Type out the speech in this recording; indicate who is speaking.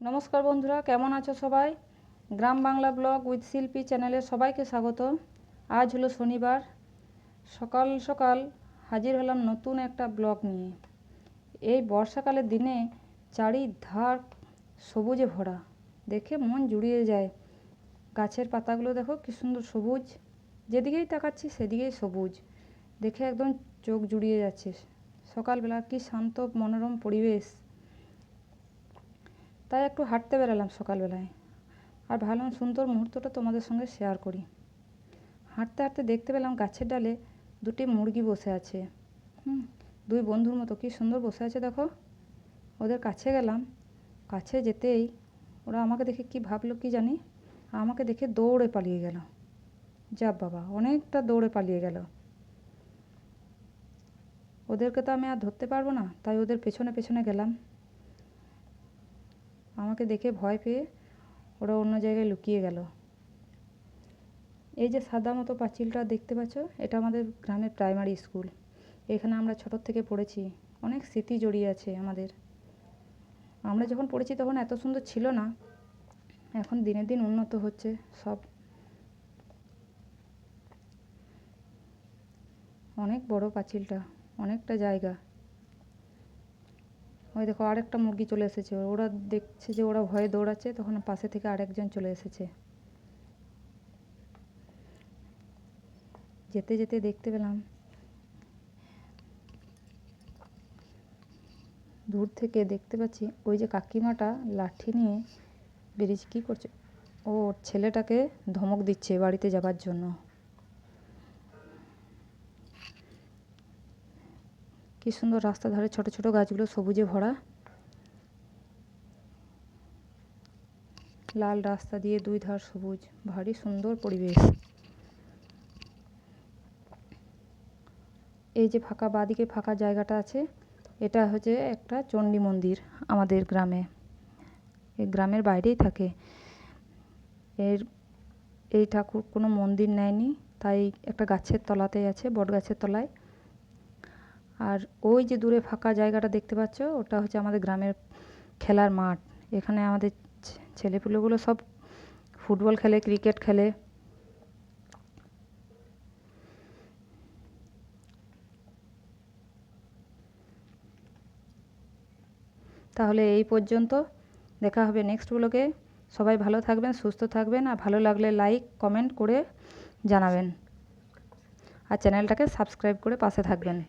Speaker 1: নমস্কার বন্ধুরা, কেমন আছো সবাই? গ্রাম বাংলা ব্লগ উইথ শিল্পী চ্যানেলে সবাইকে স্বাগত। আজ হলো শনিবার, সকাল সকাল হাজির হলাম নতুন একটা ব্লগ নিয়ে। এই বর্ষাকালের দিনে চারিধার সবুজে ভরা, দেখে মন জুড়িয়ে যায়। গাছের পাতাগুলো দেখো কি সুন্দর সবুজ, যেদিকেই তাকাচ্ছি সেদিকেই সবুজ, দেখে একদম চোখ জুড়িয়ে যাচ্ছে। সকালবেলা কি শান্ত মনোরম পরিবেশ। তাই একটু হাঁটতে বেরালাম সকালবেলায়, আর ভাবলাম সুন্দর মুহূর্তটা তোমাদের সঙ্গে শেয়ার করি। হাঁটতে হাঁটতে দেখতে পেলাম গাছের ডালে দুটি মুরগি বসে আছে। দুই বন্ধুর মতো কি সুন্দর বসে আছে দেখো। ওদের কাছে গেলাম, কাছে যেতেই ওরা আমাকে দেখে কি ভাবলো কি জানি, আমাকে দেখে দৌড়ে পালিয়ে গেল। যা বাবা, অনেকটা দৌড়ে পালিয়ে গেল। ওদেরকে তো আমি আর ধরতে পারবো না, তাই ওদের পেছনে পেছনে গেলাম। আমাকে দেখে ভয় পেয়ে ওরা অন্য জায়গায় লুকিয়ে গেল। এই যে সাদা মতো পাঁচিলটা দেখতে পাচ্ছ, এটা আমাদের গ্রামের প্রাইমারি স্কুল। এখানে আমরা ছোটোর থেকে পড়েছি, অনেক স্মৃতি জড়িয়ে আছে আমাদের। আমরা যখন পড়েছি তখন এত সুন্দর ছিল না, এখন দিনে দিন উন্নত হচ্ছে সব। অনেক বড় পাঁচিলটা, অনেকটা জায়গা। ওই দেখো আরেকটা মুরগি চলে এসেছে, ওরা দেখছে যে ওরা ভয়ে দৌড়াচ্ছে, তখন পাশে থেকে আরেকজন চলে এসেছে। যেতে যেতে দেখতে পেলাম দূর থেকে, দেখতে পাচ্ছি ওই যে কাকিমাটা লাঠি নিয়ে বেরিয়েছে। কী করছে? ও ছেলেটাকে ধমক দিচ্ছে বাড়িতে যাবার জন্য। কি সুন্দর রাস্তা ধারে ছোট ছোট গাছগুলো সবুজে ভরা। লাল রাস্তা দিয়ে দুই ধার সবুজ, ভারী সুন্দর পরিবেশ। এই যে ফাঁকা বাঁদিকে ফাঁকা জায়গাটা আছে, এটা হচ্ছে একটা চণ্ডী মন্দির আমাদের গ্রামে। এই গ্রামের বাইরেই থাকে। এই ঠাকুর কোনো মন্দির নেয়নি, তাই একটা গাছের তলাতেই আছে, বট গাছের তলায়। আর ওই যে দূরে ফাঁকা জায়গাটা দেখতে পাচ্ছ, ওটা হচ্ছে আমাদের গ্রামের খেলার মাঠ। এখানে আমাদের ছেলেপুলেগুলো সব ফুটবল খেলে, ক্রিকেট খেলে। তাহলে এই পর্যন্ত, দেখা হবে নেক্সট ব্লগে। সবাই ভালো থাকবেন, সুস্থ থাকবেন, আর ভালো লাগলে লাইক কমেন্ট করে জানাবেন, আর চ্যানেলটাকে সাবস্ক্রাইব করে পাশে থাকবেন।